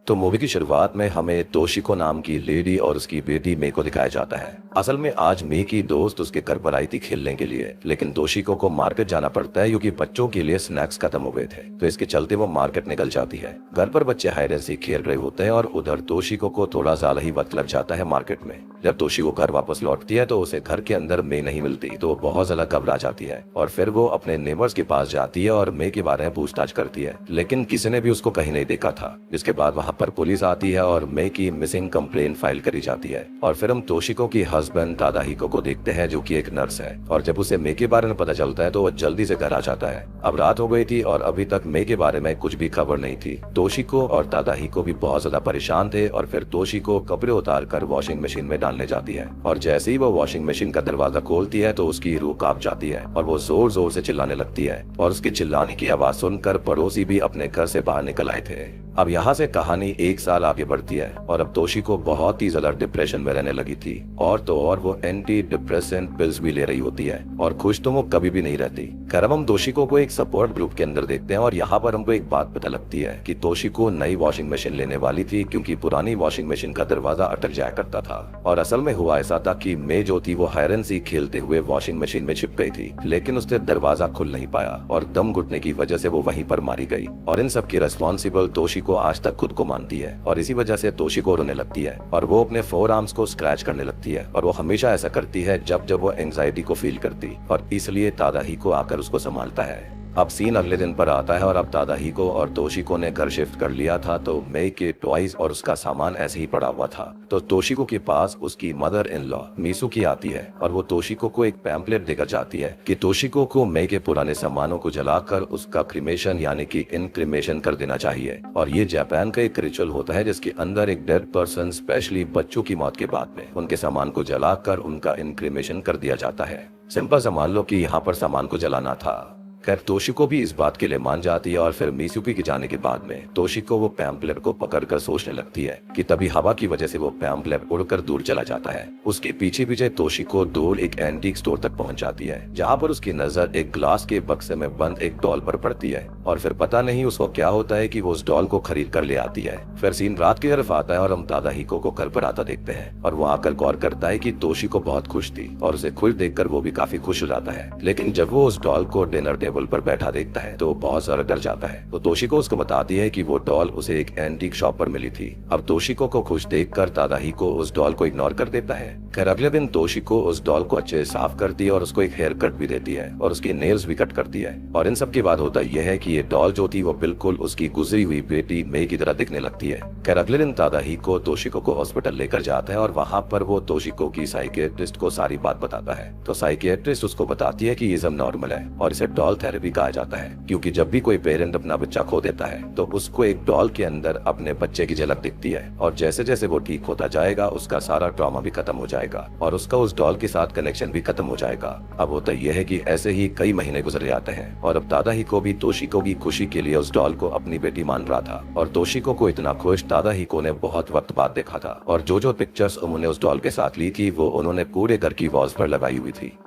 तो मूवी की शुरुआत में हमें तोशिको नाम की लेडी और उसकी बेटी मे को दिखाया जाता है। असल में आज मे की दोस्त उसके घर पर आई थी खेलने के लिए, लेकिन तोशिको को मार्केट जाना पड़ता है क्योंकि बच्चों के लिए स्नैक्स खत्म हो गए थे। तो इसके चलते वो मार्केट निकल जाती है। घर पर बच्चे हाइड एंड सीक खेल रहे होते हैं और उधर तोशिको को थोड़ा ज्यादा ही वक्त लग जाता है मार्केट में। जब तोशिको घर वापस लौटती है तो उसे घर के अंदर मे नहीं मिलती, तो वो बहुत ज्यादा घबरा जाती है और फिर वो अपने नेबर्स के पास जाती है और मे के बारे में पूछताछ करती है, लेकिन किसी ने भी उसको कहीं नहीं देखा था। जिसके बाद वहाँ पर पुलिस आती है और मे की मिसिंग कंप्लेंट फाइल करी जाती है। और फिर हम तोशिको की हस्बैंड तादाहिको को देखते हैं जो कि एक नर्स है, और जब उसे मे के बारे में पता चलता है तो वो जल्दी से घर आ जाता है। अब रात हो गई थी और अभी तक मे के बारे में कुछ भी खबर नहीं थी। तोशिको और तादाहिको भी बहुत ज्यादा परेशान थे और फिर तोशिको कपड़े उतार कर वॉशिंग मशीन में डालने जाती है, और जैसे ही वो वॉशिंग मशीन का दरवाजा खोलती है तो उसकी रूह कांप जाती है और वो जोर जोर से चिल्लाने लगती है, और उसके चिल्लाने की आवाज सुनकर पड़ोसी भी अपने घर से बाहर निकल आए थे। अब यहाँ से कहानी एक साल आगे बढ़ती है और अब तोशिको बहुत ही ज्यादा डिप्रेशन में रहने लगी थी, और तो और वो एंटी डिप्रेसेंट पिल्स भी ले रही होती है, और खुश तो वो कभी भी नहीं रहती। खैर हम तोशिको को एक सपोर्ट ग्रुप के अंदर देखते हैं और यहाँ पर हमको एक बात पता लगती है कि तोशिको नई वॉशिंग मशीन लेने वाली थी क्योंकि पुरानी वॉशिंग मशीन का दरवाजा अटक जाया करता था। और असल में हुआ ऐसा था कि मे जो थी वो हाइड एंड सीक खेलते हुए वॉशिंग मशीन में छिप गई थी, लेकिन उससे दरवाजा खुल नहीं पाया और दम घुटने की वजह से वो वहीं पर मारी गई। और इन सब की रिस्पॉन्सिबल तोशिको आज तक खुद को मानती है, और इसी वजह से तोशिको रोने लगती है और वो अपने फोर आर्म्स को स्क्रैच करने लगती है, और वो हमेशा ऐसा करती है जब जब वो एंजाइटी को फील करती, और इसलिए तादाहिको आकर उसको संभालता है। अब सीन अगले दिन पर आता है और अब तादाहिको और तोशिको ने घर शिफ्ट कर लिया था, तो मे के टॉयज और उसका सामान ऐसे ही पड़ा हुआ था। तो तोशिको के पास उसकी मदर इन लॉ मिसुकी आती है और वो तोशिको को एक पैम्पलेट देकर जाती है कि तोशिको को मे के पुराने सामानों को जलाकर उसका क्रिमेशन यानी कि इनक्रिमेशन कर देना चाहिए। और ये जापान का एक रिचुअल होता है जिसके अंदर एक डेड पर्सन, स्पेशली बच्चों की मौत के बाद में उनके सामान को जलाकर उनका इनक्रिमेशन कर दिया जाता है। सिंपल सा मान लो कि यहाँ पर सामान को जलाना था। खैर तोशिको भी इस बात के लिए मान जाती है और फिर मिसुकी के जाने के बाद में तोशिको वो पैम्पलेट को पकड़कर सोचने लगती है कि तभी हवा की वजह से वो पैम्पलेट उड़कर दूर चला जाता है। उसके पीछे पीछे तोशिको दूर एक एंटीक स्टोर तक पहुंच जाती है, जहां पर उसकी नजर एक ग्लास के बक्से में बंद एक डॉल पर पड़ती है, और फिर पता नहीं उसको क्या होता है कि वो उस डॉल को खरीद कर ले आती है। फिर सीन रात की तरफ आता है और हम तादाहिको को घर पर आता देखते हैं, और वो आकर गौर करता है कि तोशिको बहुत खुश थी और उसे खुश देखकर वो भी काफी खुश हो जाता है। लेकिन जब वो उस डॉल को डिनर टेबल पर बैठा देखता है तो बहुत ज्यादा डर जाता है। तो तोशिको उसको बताती है कि वो डॉल उसे एक एंटीक शॉप पर मिली थी। अब तोशिको को खुश देखकर तादाहिको उस डॉल को इग्नोर कर देता है। खैर अगले दिन तोशिको उस डॉल को अच्छे से साफ करती है और उसको एक हेयर कट भी देती है और उसके नेल्स भी कट करती है। और इन सब के बाद होता यह है कि ये डॉल जो थी वो बिल्कुल उसकी गुजरी हुई बेटी मे की तरह दिखने लगती है। खैर अगले दिन तादाहिको तोशिको को हॉस्पिटल लेकर जाता है और वहाँ पर वो तोशिको की साइकियाट्रिस्ट को सारी बात बताता है। तो साइकियाट्रिस्ट उसको बताती है कि ये सब नॉर्मल है और इसे डॉल थेरेपी कहा जाता है, क्योंकि जब भी कोई पेरेंट अपना बच्चा खो देता है तो उसको एक डॉल के अंदर अपने बच्चे की झलक दिखती है, और जैसे जैसे वो ठीक होता जाएगा उसका सारा ट्रॉमा भी खत्म हो जाएगा और उसका उस डॉल के साथ कनेक्शन भी खत्म हो जाएगा। अब होता यह है कि ऐसे ही कई महीने गुजर जाते हैं और अब तादाहिको भी तोशिको की खुशी के लिए उस डॉल को अपनी बेटी मान रहा था, और तोशिको को इतना खुश तादाहिको ने बहुत वक्त बाद देखा था, और जो पिक्चर्स उन्होंने उस डॉल के साथ ली थी वो उन्होंने पूरे घर की वॉल्स पर लगाई हुई थी।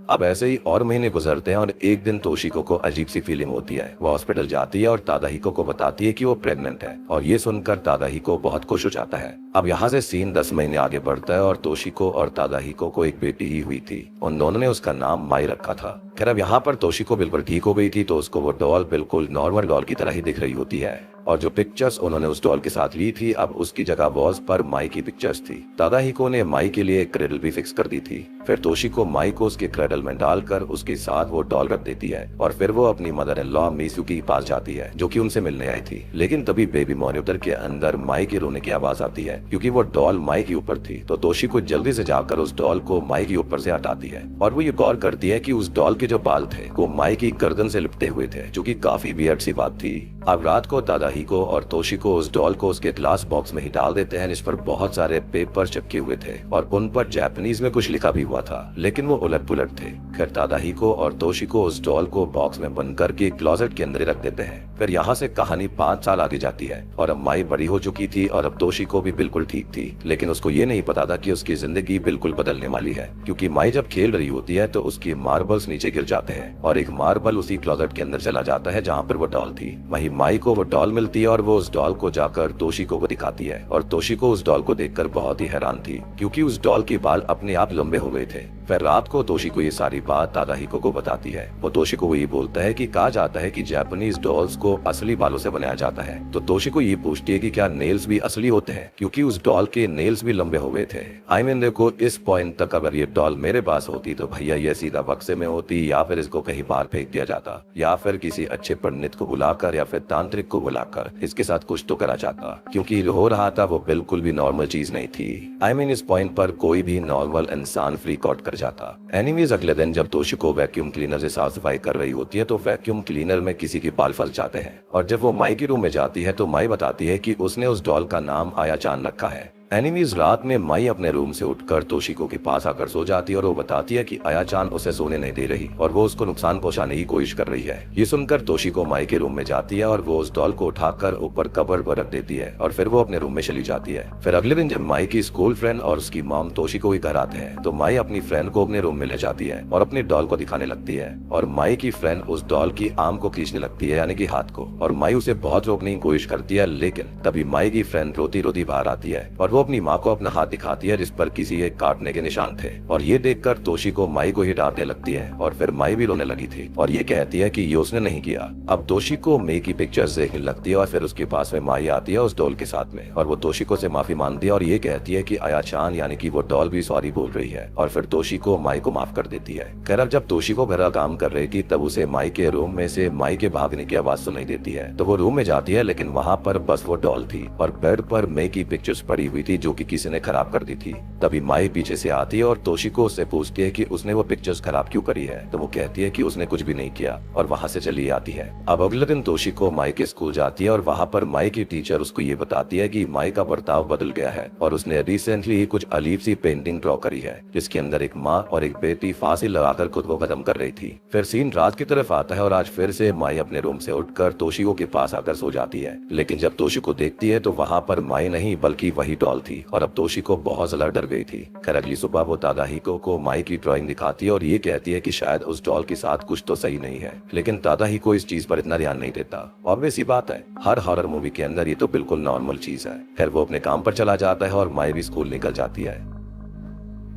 अब ऐसे ही और महीने गुजरते हैं और एक दिन तोशिको को अजीब सी फीलिंग होती है। वो हॉस्पिटल जाती है और तादाहिको को बताती है कि वो प्रेग्नेंट है, और ये सुनकर तादाहिको बहुत खुश हो जाता है। अब यहाँ से सीन 10 महीने आगे बढ़ता है और तोशिको और तादाहिको को एक बेटी ही हुई थी। उन दोनों ने उसका नाम माई रखा था। खैर अब यहाँ पर तोशिको बिल्कुल ठीक हो गई थी, तो उसको वो डॉल बिल्कुल नॉर्मल डॉल की तरह ही दिख रही होती है, और जो पिक्चर्स उन्होंने उस डॉल के साथ ली थी अब उसकी जगह वॉल्स पर माई की पिक्चर्स थी। तादाहिको ने माई के लिए एक क्रेडल भी फिक्स कर दी थी। फिर तोशिको माई को उसके क्रेडल में डालकर उसके साथ वो डॉल रख देती है, और फिर वो अपनी मदर इन लॉ मिसुकी के पास जाती है जो कि उनसे मिलने आई थी। लेकिन तभी बेबी मॉनिटर के अंदर माई के रोने की आवाज आती है, क्योंकि वो डॉल माई के ऊपर थी। तो तोशिको जल्दी से जाकर उस डॉल को माई के ऊपर से हटाती है, और वो ये गौर करती है कि उस डॉल के जो बाल थे वो माई की गर्दन से लिपटे हुए थे, जो कि काफी वियर्ड सी बात थी। अब रात को तादाहिको और तोशिको उस डॉल को उसके ग्लास बॉक्स में ही डाल देते हैं जिस पर बहुत सारे पेपर चिपके हुए थे और उन पर जापानीज में कुछ लिखा भी हुआ हुआ था, लेकिन वो उलट पुलट थे। खैर तादाहिको और तोशिको उस डॉल को बॉक्स में बंद करके क्लोजेट के अंदर रख देते हैं। फिर यहाँ से कहानी 5 साल आगे जाती है और अब माई बड़ी हो चुकी थी और अब तोशिको भी बिल्कुल ठीक थी, लेकिन उसको ये नहीं पता था कि उसकी जिंदगी बिल्कुल बदलने वाली है, क्योंकि माई जब खेल रही होती है तो उसकी मार्बल्स नीचे गिर जाते हैं और एक मार्बल उसी क्लोजेट के अंदर चला जाता है जहाँ पर वो डॉल थी। वहीं माई को वो डॉल मिलती है और वो उस डॉल को जाकर तोशिको को दिखाती है और तोशिको उस डॉल को देखकर बहुत ही हैरान थी, क्योंकि उस डॉल के बाल अपने आप लंबे हो गए थे। फिर रात को तोशिको ये सारी बात तादाहिको को बताती है। वो तोशिको को ये बोलता है कि कहा जाता है कि जापानीज डॉल्स को असली बालों से बनाया जाता है। तो तोशिको ये पूछती है कि क्या नेल्स भी असली होते हैं, क्योंकि उस डॉल के नेल्स भी लंबे हो गए थे। आई मीन देखो, इस पॉइंट तक अगर ये डॉल मेरे पास होती तो भैया ये सीधा बक्से में होती, या फिर इसको कहीं बाहर फेंक दिया जाता, या फिर किसी अच्छे पंडित को बुलाकर या फिर तांत्रिक को बुलाकर इसके साथ कुछ तो करा जाता, क्योंकि हो रहा था वो बिल्कुल भी नॉर्मल चीज नहीं थी। आई मीन इस पॉइंट पर कोई भी नॉर्मल इंसान फ्रीक आउट कर जाता। एनीवेज अगले दिन जब तोशिको वैक्यूम क्लीनर से साफ सफाई कर रही होती है तो वैक्यूम क्लीनर में किसी के बाल फंस जाते हैं और जब वो माई के रूम में जाती है तो माई बताती है कि उसने उस डॉल का नाम आया चान रखा है। एनीमीज रात में माई अपने रूम से उठकर तोशिको के पास आकर सो जाती है और वो बताती है कि आया चान उसे सोने नहीं दे रही और वो उसको नुकसान पहुंचाने की कोशिश कर रही है। ये सुनकर तोशिको माई के रूम में जाती है और वो उस डॉल को उठाकर ऊपर कबर्ड पर रख देती है और फिर वो अपने रूम में चली जाती है। फिर अगले दिन जब माई की स्कूल फ्रेंड और उसकी मॉम तोशिको के घर आते हैं तो माई अपनी फ्रेंड को अपने रूम में ले जाती है और अपने डॉल को दिखाने लगती है और माई की फ्रेंड उस डॉल की आर्म को खींचने लगती है, यानी कि हाथ को, और माई उसे बहुत रोकने की कोशिश करती है, लेकिन तभी माई की फ्रेंड रोती रोती बाहर आती है और वो अपनी माँ को अपना हाथ दिखाती है जिस पर किसी एक काटने के निशान थे और ये देखकर तोशिको माई को ही डांटने लगती है और फिर माई भी रोने लगी थी और ये कहती है कि ये उसने नहीं किया। अब तोशिको मेई की पिक्चर्स देखने लगती है और फिर उसके पास में माई आती है उस डॉल के साथ में और वो तोशिको से माफी मांगती है और ये कहती है कि आया चान यानी कि वो डॉल भी सॉरी बोल रही है और फिर तोशिको माई को माफ कर देती है। खैर अब जब तोशिको घर का काम कर रही थी तब उसे माई के रूम में से माई के भागने की आवाज सुनाई देती है तो वो रूम में जाती है, लेकिन वहाँ पर बस वो डॉल थी और बेड पर मेई की पिक्चर्स पड़ी हुई थी जो कि किसी ने खराब कर दी थी। तभी माई पीछे से आती है और तोशिको उससे पूछती है कि उसने वो पिक्चर्स खराब क्यों करी है तो वो कहती है कि उसने कुछ भी नहीं किया और वहाँ से चली आती है। अब अगले दिन तोशिको माई के स्कूल जाती है और वहाँ पर माई की टीचर उसको ये बताती है कि माई का बर्ताव बदल गया है और उसने रिसेंटली ही कुछ अजीब सी पेंटिंग ड्रॉ करी है जिसके अंदर एक माँ और एक बेटी फांसी लगाकर खुद को खत्म कर रही थी। फिर सीन रात की तरफ आता है और आज फिर से माई अपने रूम से उठकर तोशिको के पास आकर सो जाती है, लेकिन जब तोशिको देखती है तो वहाँ पर माई नहीं बल्कि वही डॉल थी और अब तोशिको बहुत ज्यादा डर गई थी। खैर अगली सुबह वो तादाहिको को माई की ड्राइंग दिखाती है और ये कहती है कि शायद उस डॉल के साथ कुछ तो सही नहीं है, लेकिन तादाहिको इस चीज पर इतना ध्यान नहीं देता। ऑब्वियस सी बात है, हर हॉरर मूवी के अंदर ये तो बिल्कुल नॉर्मल चीज है। खैर वो अपने काम पर चला जाता है और माई भी स्कूल निकल जाती है।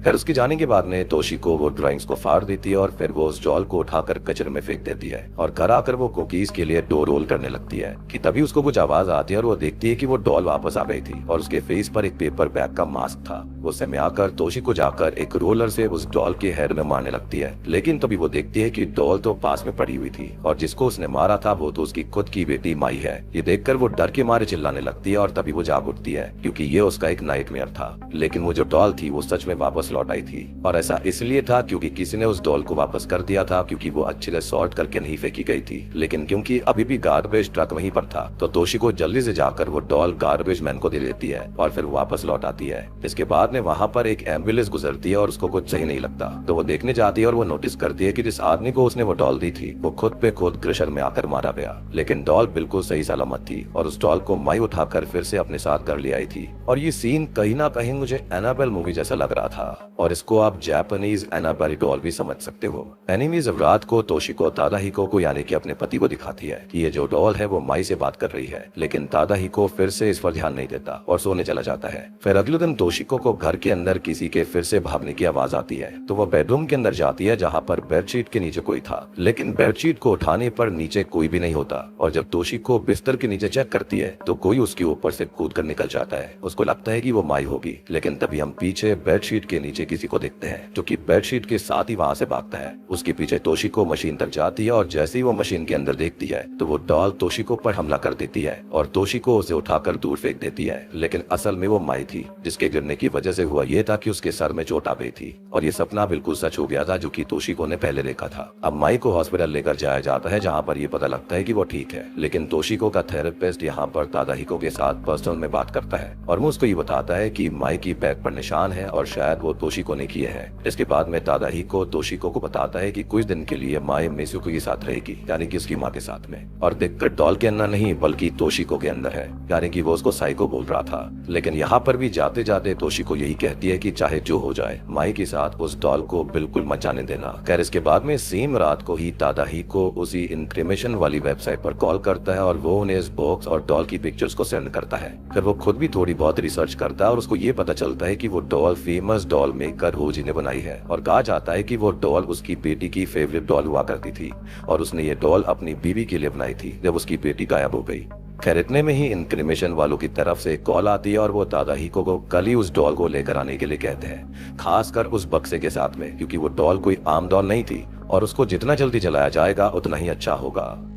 फिर उसके जाने के बाद में तोशिको वो ड्राइंग्स को फाड़ देती है और फिर वो उस डॉल को उठाकर कचरे में फेंक देती है और घर आकर वो कुकीज के लिए डो रोल करने लगती है कि तभी उसको कुछ आवाज आती है और वो देखती है कि वो डॉल वापस आ गई थी और उसके फेस पर एक पेपर बैग का मास्क था। वो समय आकर तोशिको जाकर एक रोलर से उस डॉल के हेड में मारने लगती है, लेकिन तभी वो देखती है कि डॉल तो पास में पड़ी हुई थी और जिसको उसने मारा था वो तो उसकी खुद की बेटी माई है। ये देखकर वो डर के मारे चिल्लाने लगती है और तभी वो जाग उठती है क्योंकि ये उसका एक नाइटमेयर था, लेकिन वो जो डॉल थी वो सच में वापस लौट आई थी और ऐसा इसलिए था क्योंकि किसी ने उस डॉल को वापस कर दिया था क्योंकि वो अच्छे से सॉर्ट करके नहीं फेंकी गई थी, लेकिन क्योंकि अभी भी गार्बेज ट्रक वहीं पर था तो तोशिको जल्दी से जाकर वो डॉल गार्बेज मैन को दे देती है और फिर वापस लौट आती है। इसके बाद में वहाँ पर एक एम्बुलेंस गुजरती है और उसको कुछ सही नहीं लगता तो वो देखने जाती है और वो नोटिस करती है कि जिस आदमी को उसने वो डॉल दी थी वो खुद पे खुद क्रशर में आकर मारा गया, लेकिन डॉल बिल्कुल सही सलामत थी और उस डॉल को माई उठाकर फिर से अपने साथ कर ले आई थी। और ये सीन कहीं ना कहीं मुझे एनाबेल मूवी जैसा लग रहा था और इसको आप जापानीज एनाबेल डॉल भी समझ सकते हो। एनीमीज अब रात को तोशिको तादाहिको को यानी कि अपने पति को दिखाती है कि ये जो डॉल है वो माई से बात कर रही है, लेकिन तादाहिको फिर से इस पर ध्यान नहीं देता और सोने चला जाता है। फिर अगले दिन तोशिको को घर के अंदर किसी के फिर से भागने की आवाज आती है तो वो बेडरूम के अंदर जाती है जहाँ पर बेडशीट के नीचे कोई था, लेकिन बेडशीट को उठाने पर नीचे कोई भी नहीं होता और जब तोशिको बिस्तर के नीचे चेक करती है तो कोई उसके ऊपर से कूद कर निकल जाता है। उसको लगता है कि वो माई होगी, लेकिन तभी हम पीछे बेडशीट के नीचे किसी को देखते हैं जो कि बेडशीट के साथ ही वहाँ से भागता है। उसके पीछे तोशिको मशीन तक जाती है और जैसे ही वो मशीन के अंदर देखती है तो वो डॉल तोशिको पर हमला कर देती है और तोशिको उसे उठाकर दूर फेंक देती है, लेकिन असल में वो माई थी जिसके गिरने की वजह से हुआ ये था कि उसके सर में चोट आ गई थी और ये सपना बिल्कुल सच हो गया था जो कि तोशिको ने पहले देखा था। अब माई को हॉस्पिटल लेकर जाया जाता है जहाँ पर ये पता लगता है कि वो ठीक है, लेकिन तोशिको का थेरेपिस्ट यहाँ पर तादाहिको के साथ पर्सनल में बात करता है और वो उसको ये बताता है कि माई की बैक पर निशान है और शायद वो तोशिको ने किए हैं। इसके बाद में तादाहिको तोशिको को बताता है कि कुछ दिन के लिए माई मिजुकी के साथ रहेगी, यानी कि उसकी माँ के साथ में। और दिक्कत डॉल के अंदर नहीं बल्कि तोशिको के अंदर है, यानी कि वो उसको साइको बोल रहा था। लेकिन यहाँ पर भी जाते जाते तोशिको यही कहती है कि चाहे जो हो जाए माई के साथ उस डॉल को बिल्कुल मत जाने देना। खैर इसके बाद में सेम रात को ही तादाहिको उसी इंक्रिमेशन वाली वेबसाइट पर कॉल करता है और वो उन्हें इस बॉक्स और डॉल की पिक्चर्स को सेंड करता है। फिर वो खुद भी थोड़ी बहुत रिसर्च करता है और उसको ये पता चलता है कि वो डॉल फेमस डॉल मेकर होजी ने बनाई है और कहा जाता है कि वो डॉल उसकी बेटी की फेवरेट डॉल हुआ करती थी और उसने ये डॉल अपनी बीवी के लिए बनाई थी जब उसकी बेटी गायब हो गई। खैर इतने में ही इंक्रिमेशन वालों की तरफ से कॉल आती है और वो तादाहिको को कल ही उस डॉल को लेकर आने के लिए कहते हैं, खासकर उस बक्से के साथ में, क्योंकि वो डॉल कोई आम डॉल नहीं थी और उसको जितना जल्दी जलाया जाएगा उतना ही अच्छा होगा।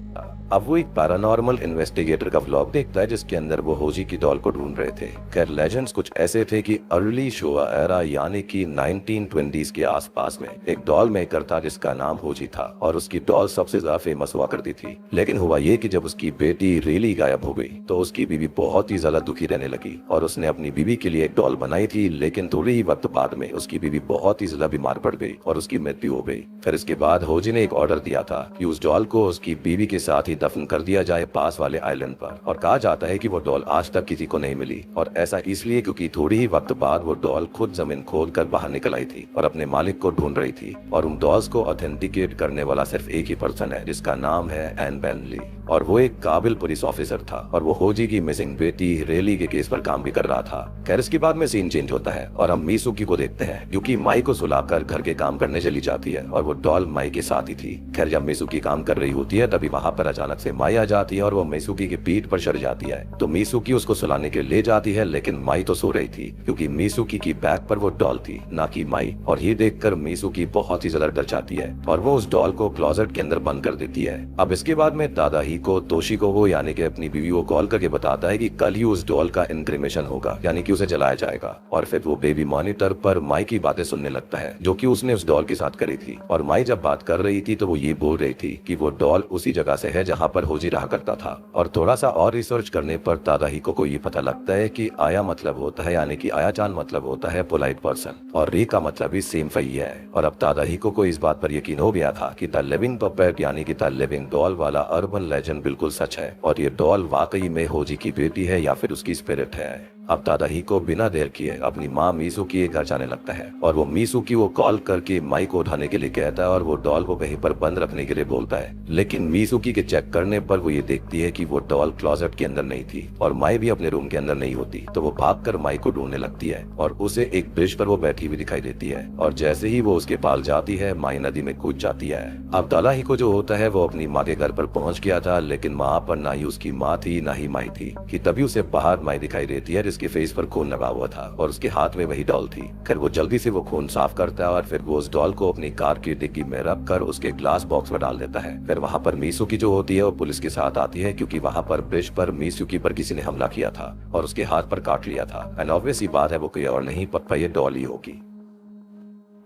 अब वो एक पैरानॉर्मल इन्वेस्टिगेटर का व्लॉग देखता है जिसके अंदर वो होजी की डॉल को ढूंढ रहे थे। खैर लेजेंड्स कुछ ऐसे थे कि अर्ली शोवा एरा यानी कि 1920s के आसपास में एक डॉल मेकर था जिसका नाम होजी था और उसकी डॉल सबसे ज्यादा फेमस हुआ करती थी। लेकिन हुआ ये कि जब उसकी बेटी रियली गायब हो गई तो उसकी बीवी बहुत ही ज्यादा दुखी रहने लगी और उसने अपनी बीवी के लिए एक डॉल बनाई थी, लेकिन थोड़ी ही वक्त बाद में उसकी बीवी बहुत ही ज्यादा बीमार पड़ गई और उसकी मृत्यु हो गई। फिर इसके बाद होजी ने एक ऑर्डर दिया था कि उस डॉल को उसकी बीवी के साथ ही दफन कर दिया जाए पास वाले आइलैंड पर। और कहा जाता है कि वो डॉल आज तक किसी को नहीं मिली और ऐसा इसलिए क्योंकि थोड़ी ही वक्त बाद वो डॉल खुद जमीन खोद कर बाहर निकल आई थी और अपने मालिक को ढूंढ रही थी। और उन डॉल्स को ऑथेंटिकेट करने वाला सिर्फ एक ही पर्सन है जिसका नाम है एन बेनली और वो एक काबिल पुलिस ऑफिसर था और वो होजी की मिसिंग बेटी रेली के केस पर काम भी कर रहा था। खैर इसके बाद में सीन चेंज होता है और हम मिजुकी को देखते हैं जो कि माई को सुलाकर घर के काम करने चली जाती है और वो डॉल माई के साथ ही थी। खैर जब मिजुकी काम कर रही होती है तभी वहाँ पर अचानक से माई आ जाती है और वो मिजुकी की पीठ पर चढ़ जाती है। तो मिजुकी उसको सुलाने के ले जाती है, लेकिन माई तो सो रही थी क्योंकि मिजुकी की बैक पर वो डॉल थी ना कि माई। और ये देखकर मिजुकी बहुत ही ज्यादा डर जाती है और वो उस डॉल को क्लोजेट के अंदर बंद कर देती है। अब इसके बाद में तादाहिको तोशिको को यानी कि अपनी बीवी को कॉल करके बताता है कि कल ही उस डॉल का इंक्रिमेशन होगा, यानी कि उसे जलाया जाएगा। और फिर वो बेबी मॉनिटर पर माई की बातें सुनने लगता है जो कि उसने उस डॉल के साथ करी थी। और माई जब बात कर रही थी तो वो ये बोल रही थी कि वो डॉल उसी जगह से है जहाँ पर होजी रहा करता था। और थोड़ा सा और रिसर्च करने पर तादाहिको को ये पता लगता है कि आया मतलब होता है यानी कि आया चान मतलब होता है पोलाइट पर्सन और री का मतलब भी सेम फही है। और अब तादाहिको को इस बात पर यकीन हो गया था कि द लिविंग पपेट यानी कि द लिविंग डॉल वाला अर्बन लेजेंड बिल्कुल सच है और ये डॉल वाकई में होजी की बेटी है या फिर उसकी स्पिरिट है। अब तादाहिको बिना देर किए अपनी माँ मिजुकी के घर जाने लगता है और वो मिजुकी को कॉल करके माई को उठाने के लिए कहता है और वो डॉल को कहीं पर बंद रखने के लिए बोलता है। लेकिन मिजुकी के चेक करने पर वो ये देखती है कि वो डॉल क्लोजेट के अंदर नहीं थी और माई भी अपने रूम के अंदर नहीं होती। तो वो भागकर माई को ढूंढने लगती है और उसे एक ब्रिज पर वो बैठी हुई दिखाई देती है और जैसे ही वो उसके पास जाती है माई नदी में कूद जाती है। अब तादाहिको जो होता है वो अपनी माँ के घर पर पहुंच गया था, लेकिन वहाँ पर ना ही उसकी माँ थी ना ही माई थी कि तभी उसे बाहर माई दिखाई देती है जिसके फेस पर खून लगा हुआ था और उसके हाथ में वही डॉल थी। फिर वो जल्दी से वो खून साफ करता है और फिर वो उस डॉल को अपनी कार की डिग्गी में रख कर उसके ग्लास बॉक्स में डाल देता है। फिर वहाँ पर मिजुकी जो होती है वो पुलिस के साथ आती है क्योंकि वहाँ पर ब्रिज पर मिजुकी पर किसी ने हमला किया था और उसके हाथ पर काट लिया था। एंड ऑब्वियस ही बात है वो कोई और नहीं पक्का ये डॉल ही होगी।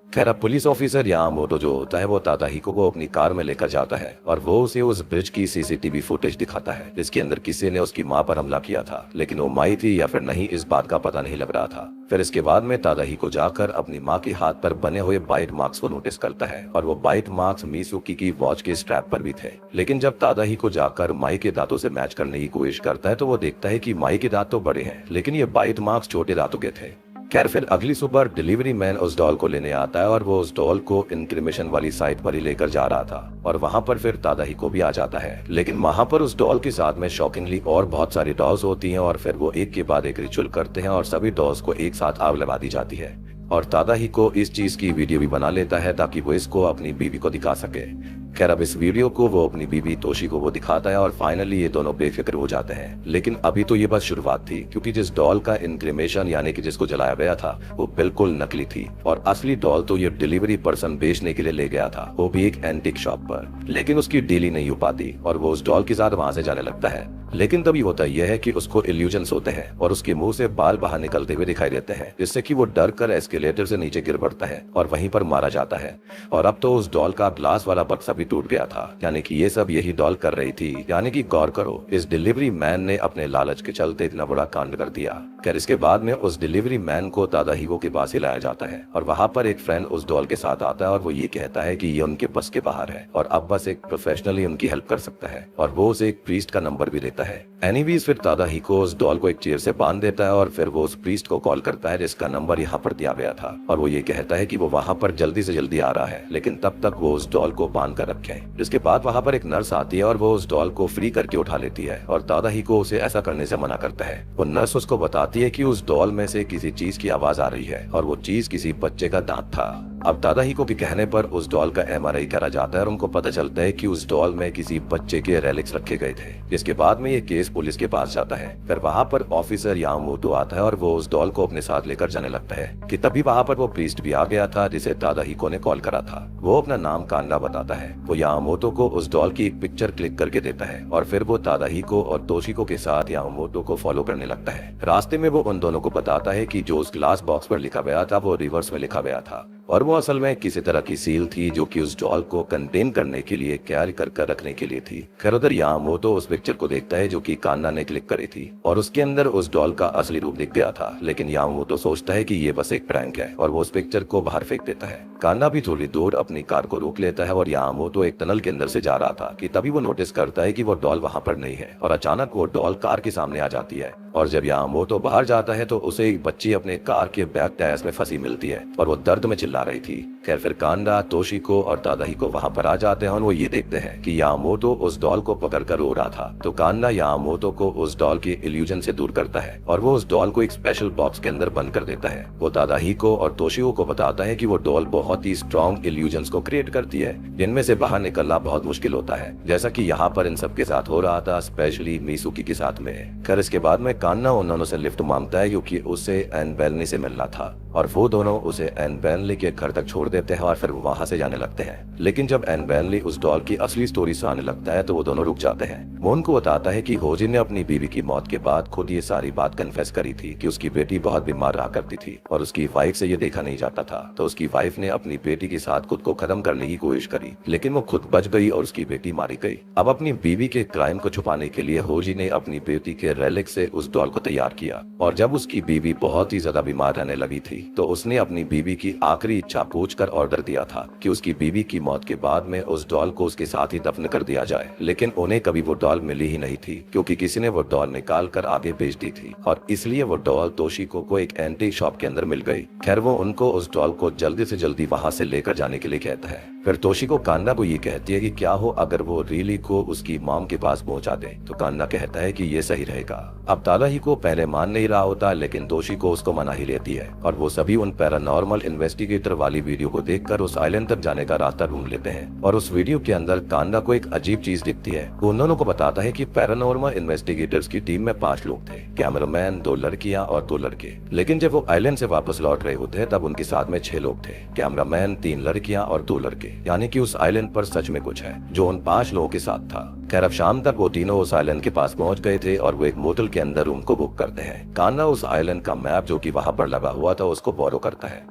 खैर अब पुलिस ऑफिसर यामामोटो जो होता है वो तादाहिको को अपनी कार में लेकर जाता है और वो उसे उस ब्रिज की सीसीटीवी फुटेज दिखाता है जिसके अंदर किसी ने उसकी माँ पर हमला किया था, लेकिन वो माई थी या फिर नहीं इस बात का पता नहीं लग रहा था। फिर इसके बाद में तादाहिको जाकर अपनी माँ के हाथ पर बने हुए बाइट मार्क्स को नोटिस करता है और वो बाइट मार्क्स मिजुकी की वॉच के स्ट्रैप पर भी थे। लेकिन जब तादाहिको जाकर माई के दांतों से मैच करने की कोशिश करता है तो वो देखता है कि माई के दांत तो बड़े हैं लेकिन ये बाइट मार्क्स छोटे दांतों के थे। खैर फिर अगली सुबह डिलीवरी मैन उस डॉल को लेने आता है और वो उस डॉल को इंक्रिमेशन वाली साइट पर ही लेकर जा रहा था और वहाँ पर फिर तादाहिको भी आ जाता है। लेकिन वहाँ पर उस डॉल के साथ में शॉकिंगली और बहुत सारी डॉल्स होती हैं और फिर वो एक के बाद एक रिचुअल करते हैं और सभी डॉल्स को एक साथ आग लगा दी जाती है। और तादाहिको इस चीज की वीडियो भी बना लेता है ताकि वो इसको अपनी बीवी को दिखा सके। खैर अब इस वीडियो को वो अपनी बीवी तोशिको को दिखाता है और फाइनली ये दोनों बेफिक्र हो जाते हैं। लेकिन अभी तो ये बस शुरुआत थी क्योंकि जिस डॉल का इंक्रिमेशन यानी कि जिसको जलाया गया था वो बिल्कुल नकली थी और असली डॉल तो ये डिलीवरी पर्सन बेचने के लिए ले गया था, वो भी एक एंटिक शॉप पर। लेकिन उसकी डील ही नहीं हो पाती और वो उस डॉल के साथ वहां से जाने लगता है। लेकिन तभी होता यह है कि उसको इल्यूजन्स होते हैं और उसके मुंह से बाल बाहर निकलते हुए दिखाई देते हैं जिससे कि वो डर कर एस्केलेटर से नीचे गिर पड़ता है और वहीं पर मारा जाता है। और अब तो उस डॉल का ग्लास वाला बक्सा भी भी टूट गया था। यानी कि ये सब यही डॉल कर रही थी। यानी कि गौर करो, इस डिलीवरी मैन ने अपने लालच के चलते इतना बड़ा कांड कर दिया। खैर इसके बाद में उस डिलीवरी मैन को तादाहिको के पास ही लाया जाता है और वहाँ पर एक फ्रेंड उस डॉल के साथ आता है और वो ये कहता है कि ये उनके बस के बाहर है और अब बस एक प्रोफेशनली उनकी हेल्प कर सकता है और वो उसे एक प्रीस्ट का नंबर भी देता है। एनीवेज फिर तादाहिको उस डॉल को एक चेयर से बांध देता है और फिर वो उस प्रीस्ट को कॉल करता है जिसका नंबर यहाँ पर दिया गया था और वो ये कहता है कि वो वहाँ पर जल्दी से जल्दी आ रहा है, लेकिन तब तक वो उस डॉल को बांध कर रखे। जिसके बाद वहाँ पर एक नर्स आती है और वो उस डॉल को फ्री करके उठा लेती है और तादाहिको उसे ऐसा करने से मना करता है। वो नर्स उसको बताती है कि उस डॉल में से किसी चीज की आवाज आ रही है और वो चीज किसी बच्चे का दांत था। अब तादाहिको के कहने पर उस डॉल का एमआरआई करा जाता है और उनको पता चलता है कि उस डॉल में किसी बच्चे के रेलिक्स रखे गए थे। जिसके बाद में ये केस पुलिस के पास जाता है। फिर वहाँ पर ऑफिसर यामामोटो आता है और वो उस डॉल को अपने साथ लेकर जाने लगता है कि तभी वहाँ पर वो प्रीस्ट भी आ गया था जिसे तादाहिको ने कॉल करा था। वो अपना नाम कांडा बताता है। वो यामामोटो को उस डॉल की एक पिक्चर क्लिक करके देता है और फिर वो तादाहिको और तोशिको के साथ यामामोटो को फॉलो करने लगता है। रास्ते में वो उन दोनों को बताता है कि जो उस ग्लास बॉक्स पर लिखा गया था वो रिवर्स में लिखा गया था और वो असल में किसी तरह की सील थी जो कि उस डॉल को कंटेन करने के लिए कैरी कर रखने के लिए थी। खैर उधर यामामोटो उस पिक्चर को देखता है जो कि कान्ना ने क्लिक करी थी और उसके अंदर उस डॉल का असली रूप दिख गया था, लेकिन यामामोटो सोचता है कि ये बस एक प्रैंक है और वो उस पिक्चर को बाहर फेंक देता है। कान्ना भी थोड़ी दूर अपनी कार को रोक लेता है और यामामोटो एक टनल के अंदर से जा रहा था कि तभी वो नोटिस करता है कि वो डॉल वहाँ पर नहीं है और अचानक वो डॉल कार के सामने आ जाती है और जब यामामोटो बाहर जाता है तो उसे एक बच्ची अपने कार के बैक टायर्स में फंसी मिलती है और वो दर्द में चिल्ला रही थी। खैर फिर कांडा, तोशिको और तादाहिको वहाँ पर आ जाते हैं और वो ये देखते हैं कि यामामोटो उस डॉल को पकड़कर रो रहा था। तो कांडा यामामोटो को उस डॉल के इल्यूजन से दूर करता है और वो उस डॉल को एक स्पेशल बॉक्स के अंदर बंद कर देता है। वो तादाहिको और तोशिको को बताता है कि वो डॉल बहुत ही स्ट्रॉन्ग इल्यूजन्स को क्रिएट करती है जिनमें से बाहर निकलना बहुत मुश्किल होता है, जैसा कि यहाँ पर इन सब के साथ हो रहा था, स्पेशली मिसुकी के साथ में। खैर इसके बाद में कान्ना उन दोनों से लिफ्ट मांगता है क्योंकि उसे एन बेलनी से मिलना था और वो दोनों उसे एन बेलनी के घर तक छोड़ देते हैं और फिर वहाँ से जाने लगते हैं। लेकिन जब एन बेलनी उस डॉल की असली स्टोरी सुनाने लगता है तो वो दोनों रुक जाते हैं। वो उनको बताता है कि होजी ने अपनी बीवी की मौत के बाद खुद ये सारी बात कन्फेस करी थी कि उसकी बेटी बहुत बीमार रहा करती थी और उसकी वाइफ से ये देखा नहीं जाता था। तो उसकी वाइफ ने अपनी बेटी के साथ खुद को खत्म करने की कोशिश करी, लेकिन वो खुद बच गई और उसकी बेटी मारी गई। अब अपनी बीवी के क्राइम को छुपाने के लिए होजी ने अपनी बेटी के रेलिक से उस डॉल को तैयार किया और जब उसकी बीवी बहुत ही ज्यादा बीमार रहने लगी थी तो उसने अपनी बीवी की आखिरी इच्छा पूछकर ऑर्डर दिया था कि उसकी बीवी की मौत के बाद में उस डॉल को उसके साथ ही दफन कर दिया जाए। लेकिन उन्हें कभी वो डॉल मिली ही नहीं थी क्योंकि किसी ने वो डॉल निकाल कर आगे बेच दी थी और इसलिए वो डॉल तोशिको को एक एंटीक शॉप के अंदर मिल गई। खैर वो उनको उस डॉल को जल्दी से जल्दी वहाँ से लेकर जाने के लिए कहता है। फिर तोशिको कान्ना को ये कहती है कि क्या हो अगर वो रिली को उसकी मॉम के पास पहुंचा दे। तो कान्ना कहता है कि ये सही रहेगा। अब तादाहिको पहले मान नहीं रहा होता, लेकिन तोशिको उसको मना ही लेती है और वो सभी उन पैरानॉर्मल इन्वेस्टिगेटर वाली वीडियो को देखकर उस आइलैंड तक जाने का रास्ता ढूंढ लेते हैं और उस वीडियो के अंदर कान्ना को एक अजीब चीज दिखती है। वो उन दोनों को बताता है कि पैरानॉर्मल इन्वेस्टिगेटर्स की टीम में 5 लोग थे, कैमरामैन, 2 लड़कियां और 2 लड़के। लेकिन जब वो आइलैंड से वापस लौट रहे होते तब उनके साथ में 6 लोग थे, कैमरामैन, 3 लड़कियां और 2 लड़के। यानी कि उस आइलैंड पर सच में कुछ है जो उन 5 लोगों के साथ था। खैर अब शाम तक वो तीनों उस आइलैंड के पास पहुंच गए थे और वो एक मोटल के अंदर रूम को बुक करते हैं। कान्ना उस आइलैंड का मैप जो कि वहां पर लगा हुआ था उसको बोरो करता है।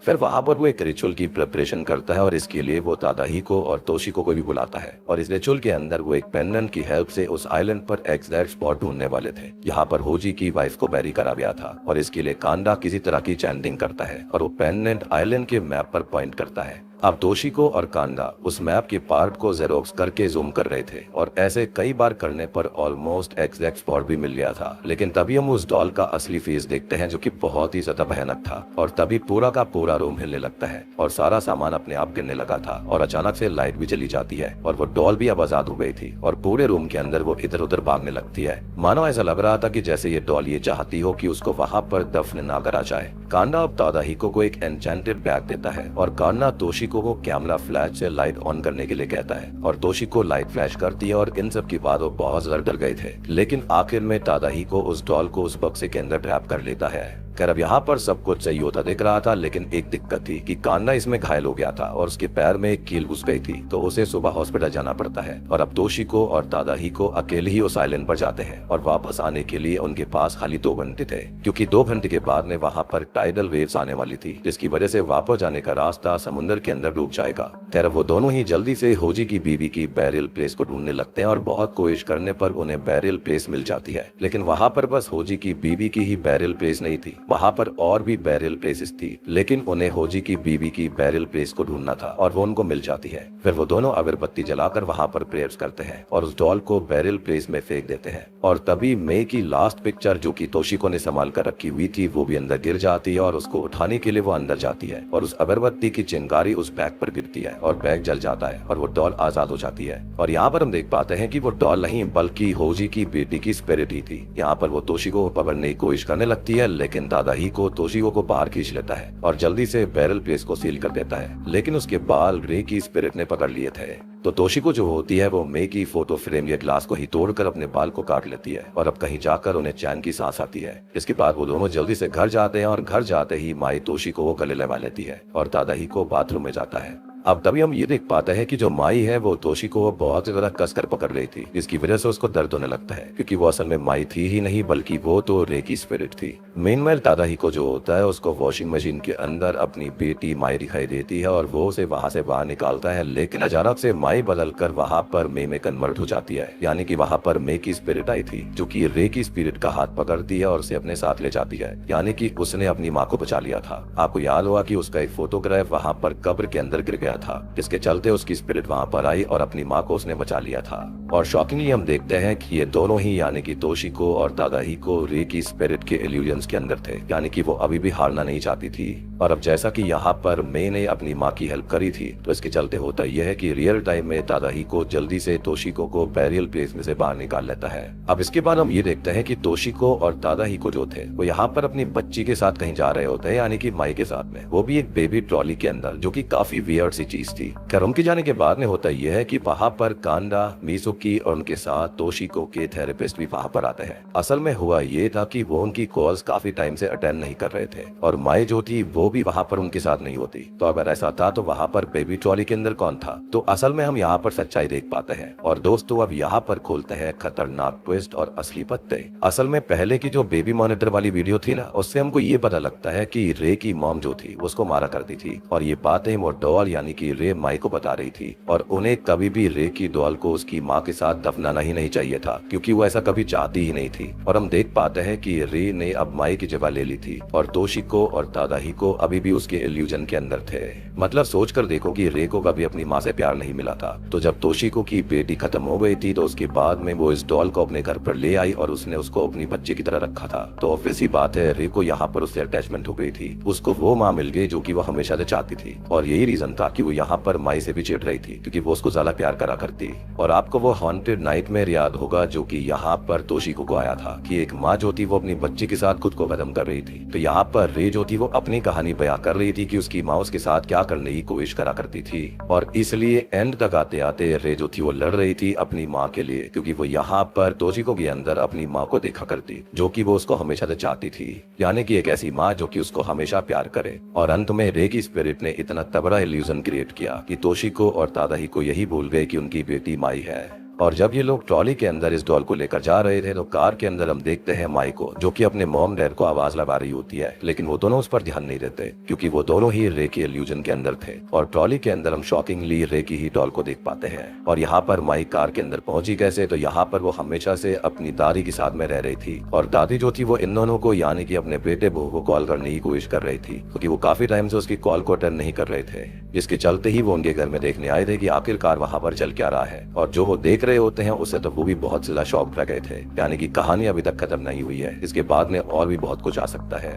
फिर वहां पर वो एक रिचुअल की प्रिपरेशन करता है और इसके लिए वो तादाहिको और तोशिको को भी बुलाता है और इस रिचुअल के अंदर वो एक पेंडेंट की हेल्प से उस आइलैंड पर एग्जैक्ट स्पॉट ढूंढने वाले थे यहाँ पर होजी की वाइफ को बैरी करा गया था और इसके लिए कांडा किसी तरह की चैंटिंग करता है और वो पेंडेंट आइलैंड के मैप पर पॉइंट करता है। अब तोशिको और कांडा उस मैप के पार्ट को जेरोक्स करके जूम कर रहे थे और ऐसे कई बार करने पर ऑलमोस्ट एग्जैक्ट स्पॉट भी मिल गया था। लेकिन तभी हम उस डॉल का असली फेस देखते हैं जो कि बहुत ही ज्यादा भयानक था और तभी पूरा का पूरा रूम हिलने लगता है और सारा सामान अपने आप गिरने लगा था और अचानक से लाइट भी चली जाती है और वो डॉल भी अब आजाद हो गई थी और पूरे रूम के अंदर वो इधर उधर भागने लगती है। मानो ऐसा लग रहा था कि जैसे ये डॉल ये चाहती हो कि उसको वहाँ पर दफन ना करा जाए। कांडा अब तादाहिको को एक एन्चेंटेड बैग देता है और कान्ना तोशिको को कैमरा फ्लैश से लाइट ऑन करने के लिए कहता है और तोशिको लाइट फ्लैश करती है और इन सब की बात वो बहुत ज्यादा डर गए थे। लेकिन आखिर में तादाहिको उस डॉल को उस बक्से के अंदर ट्रैप कर लेता है। खैर अब यहाँ पर सब कुछ सही होता दिख रहा था, लेकिन एक दिक्कत थी कि कान्ना इसमें घायल हो गया था और उसके पैर में एक कील घुस गई थी, तो उसे सुबह हॉस्पिटल जाना पड़ता है। और अब तोशिको और तादाहिको अकेले ही उस आइलैंड पर जाते हैं और वापस आने के लिए उनके पास खाली 2 घंटे थे, क्योंकि 2 घंटे के बाद में वहाँ पर टाइडल वेव्स आने वाली थी, जिसकी वजह से वापस जाने का रास्ता समुद्र के अंदर डूब जाएगा। खैर वो दोनों ही जल्दी से होजी की बीवी की बैरियल प्लेस को ढूंढने लगते हैं और बहुत कोशिश करने पर उन्हें बैरियल प्लेस मिल जाती है, लेकिन वहाँ पर बस होजी की बीवी की ही बैरियल प्लेस नहीं थी, वहाँ पर और भी बैरियल प्लेसेस थी, लेकिन उन्हें होजी की बीवी की बैरियल प्लेस को ढूंढना था और वो उनको मिल जाती है। फिर वो दोनों अगरबत्ती जलाकर वहाँ पर प्रेयर्स करते हैं और उस डॉल को बैरियल प्लेस में फेंक देते हैं। और तभी मे की लास्ट पिक्चर जो कि तोशिको ने संभाल कर रखी हुई थी वो भी अंदर गिर जाती है और उसको उठाने के लिए वो अंदर जाती है और उस अगरबत्ती की चिंगारी उस बैग पर गिरती है और बैग जल जाता है और वो डॉल आजाद हो जाती है। और यहाँ पर हम देख पाते हैं कि वो डॉल नहीं बल्कि होजी की बेटी की स्पिरिट ही थी। यहाँ पर वो तोशिको को पकड़ने की कोशिश करने लगती है, लेकिन तादाहिको तोशिको को बाहर खींच लेता है और जल्दी से बैरल प्लेस को सील कर देता है, लेकिन उसके बाल रे की स्पिरिट ने पकड़ लिए थे। तो तोशिको जो होती है वो मे की फोटो फ्रेम या ग्लास को ही तोड़कर अपने बाल को काट लेती है और अब कहीं जाकर उन्हें चैन की सांस आती है। इसके बाद वो दोनों जल्दी से घर जाते हैं और घर जाते ही माई तोशिको को गले लगा लेती है और तादाहिको बाथरूम में जाता है। अब तभी हम ये देख पाते हैं कि जो माई है वो तोशिको को बहुत ज्यादा कसकर पकड़ रही थी, जिसकी वजह से उसको दर्द होने लगता है, क्योंकि वो असल में माई थी ही नहीं बल्कि वो तो रे की स्पिरिट थी। मेनवेल तादाहिको जो होता है उसको वॉशिंग मशीन के अंदर अपनी बेटी माई दिखाई देती है और वो उसे वहाँ से बाहर निकालता है, लेकिन अचानक से माई बदल कर वहाँ पर मे में कन्वर्ट हो जाती है, यानी कि वहाँ पर मे की स्पिरिट आई थी जो कि रे की स्पिरिट का हाथ पकड़ती है और उसे अपने साथ ले जाती है, यानी कि उसने अपनी माँ को बचा लिया था। आपको याद होगा कि उसका एक फोटोग्राफ वहाँ पर कब्र के अंदर गिर गया था, जिसके चलते उसकी स्पिरिट वहां पर आई और अपनी माँ को उसने बचा लिया था। और शॉकिंगली हम देखते हैं कि ये दोनों ही यानी कि तोशिको और तादाहिको रे की स्पिरिट के इल्यूजन्स के अंदर थे, यानी कि वो अभी भी हारना नहीं चाहती थी। और अब जैसा कि यहाँ पर मे ने अपनी माँ की हेल्प करी थी, तो इसके चलते होता यह है कि रियल टाइम में तादाहिको जल्दी से तोशिको को बैरियल प्लेस में से बाहर निकाल लेता है। अब इसके बाद हम ये देखते हैं कि तोशिको और तादाहिको जो थे वो यहाँ पर अपनी बच्ची के साथ कहीं जा रहे होते हैं, यानी कि माई के साथ में, वो भी एक बेबी ट्रॉली के अंदर, जो कि काफी वियर्ड सी चीज थी। खैर उनके जाने के बाद में होता यह है कि वहाँ पर कांडा, मिसुकी और उनके साथ तोशिको के थेरेपिस्ट भी वहाँ पर आते हैं। असल में हुआ ये था कि वो उनकी कॉल्स काफी टाइम से अटेंड नहीं कर रहे थे और माई जो थी वो भी वहाँ पर उनके साथ नहीं होती। तो अगर ऐसा था तो वहाँ पर बेबी ट्रॉली के अंदर कौन था? तो असल में हम यहाँ पर सच्चाई देख पाते हैं। और दोस्तों अब यहाँ पर खोलते हैं खतरनाक ट्विस्ट और असली पत्ते। असल में पहले की जो बेबी मॉनिटर वाली वीडियो थी ना, उससे हमको ये पता लगता है कि रे की मॉम जो थी उसको मारा करती थी और ये बातें वो डॉल यानी कि रे माई को बता रही थी और उन्हें कभी भी रे की डॉल को उसकी माँ के साथ दफनाना ही नहीं चाहिए था, क्योंकि वो ऐसा कभी चाहती ही नहीं थी। और हम देख पाते हैं कि रे ने अब माई की जगह ले ली थी और तोशिको और तादाहिको अभी भी उसके इल्यूजन के अंदर थे। मतलब सोच कर देखो कि रे को कभी अपनी माँ से प्यार नहीं मिला था, तो जब तोशिको की बेटी खत्म हो गई थी तो उसके बाद में वो इस डॉल को अपने घर पर ले आई और उसने उसको अपनी बच्चे की तरह रखा था। तो ऑब्वियस सी बात है रे को यहाँ पर उससे अटैचमेंट हो गई थी, उसको वो माँ मिल गई जो कि वो हमेशा से चाहती थी। और यही रीजन था कि वो यहाँ पर माई से भी चिढ़ रही थी, क्योंकि वो उसको ज्यादा प्यार करा करती। और आपको वो हॉन्टेड नाइटमेयर याद होगा जो कि यहाँ पर तोशिको को आया था कि एक माँ जो थी वो अपनी बच्ची के साथ खुद को खत्म कर रही थी। तो यहाँ पर रे जो थी वो अपनी कहानी बयां कर रही थी कि उसकी माँ उसके साथ क्या करने की कोशिश करा करती थी। और इसलिए एंड तक आते आते रे जो थी वो लड़ रही थी अपनी माँ के लिए, क्योंकि वो यहाँ पर तोशिको के अंदर अपनी माँ को देखा करती जो कि वो उसको हमेशा से चाहती थी, यानी कि एक ऐसी माँ जो कि उसको हमेशा प्यार करे। और अंत में रे की स्पिरिट ने इतना तगड़ा इल्यूजन क्रिएट किया कि तोशिको और तादाहिको यही भूल गए कि उनकी बेटी माई है। और जब ये लोग ट्रॉली के अंदर इस डॉल को लेकर जा रहे थे तो कार के अंदर हम देखते हैं माई को, जो कि अपने मॉम डैड को आवाज लगा रही होती है, लेकिन वो दोनों उस पर ध्यान नहीं देते क्योंकि वो दोनों ही रे के इल्यूजन के अंदर थे। और ट्रॉली के अंदर हम शॉकिंगली रे की ही डॉल को देख पाते हैं। और यहाँ पर माई कार के अंदर पहुंची कैसे? तो यहाँ पर वो हमेशा से अपनी दादी के साथ में रह रही थी और दादी जो थी वो इन दोनों को यानी कि अपने बेटे बहू को कॉल करने की कोशिश कर रही थी, क्योंकि वो काफी टाइम से उसकी कॉल को अटेंड नहीं कर रहे थे, जिसके चलते ही वो उनके घर में देखने आए थे कि आखिरकार वहाँ पर चल क्या रहा है। और जो वो देख रहे होते हैं उससे तो वो भी बहुत ज्यादा शॉक रह गए थे, यानी कि कहानी अभी तक खत्म नहीं हुई है, इसके बाद में और भी बहुत कुछ आ सकता है।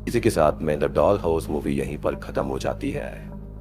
इसी के साथ में द डॉल हाउस मूवी यहीं पर खत्म हो जाती है।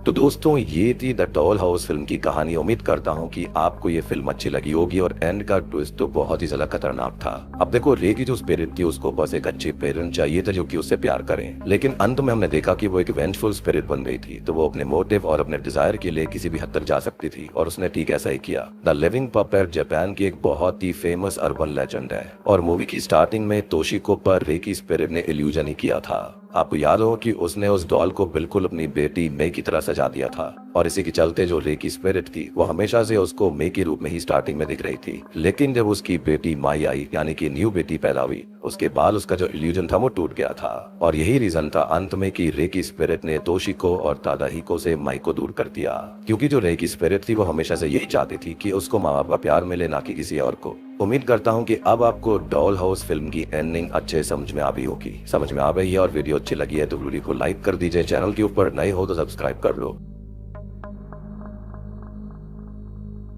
तो दोस्तों ये थी द डॉल हाउस फिल्म की कहानी। उम्मीद करता हूँ कि आपको ये फिल्म अच्छी लगी होगी और एंड का ट्विस्ट तो बहुत ही ज्यादा खतरनाक था। अब देखो रे की जो स्पिरिट थी उसको बस एक अच्छे पेरेंट चाहिए था जो कि उससे प्यार करें, लेकिन अंत में हमने देखा कि वो एक वेंजफुल स्पिरिट बन गई थी। तो वो अपने मोटिव और अपने डिजायर के लिए किसी भी हद तक जा सकती थी और उसने ठीक ऐसा ही किया। द लिविंग पपेट जापान की एक बहुत ही फेमस अर्बन लेजेंड है और मूवी की स्टार्टिंग में तोशिको पर रे की स्पिरिट ने इल्यूजन ही किया था। आपको याद हो कि उसने उस डॉल को बिल्कुल अपनी बेटी मे की तरह सजा दिया था और इसी के चलते जो रे की स्पिरिट थी वो हमेशा से उसको मे के रूप में ही स्टार्टिंग में दिख रही थी। लेकिन जब उसकी बेटी माई आई यानी कि न्यू बेटी पैदा हुई, उसके बाद उसका जो इल्यूजन था वो टूट गया था और यही रीजन था अंत में कि रे की स्पिरिट ने तोशिको और तादाहिको से माई को दूर कर दिया, क्योंकि जो रे की स्पिरिट थी वो हमेशा से यही चाहती थी कि उसको माँ बाप का प्यार मिले, ना कि किसी और को। उम्मीद करता हूँ कि अब आपको डॉल हाउस फिल्म की एंडिंग अच्छे समझ में आ भी होगी। समझ में आ रही है और वीडियो अच्छी लगी है तो वीडियो को लाइक कर दीजिए। चैनल के ऊपर नए हो तो सब्सक्राइब कर लो।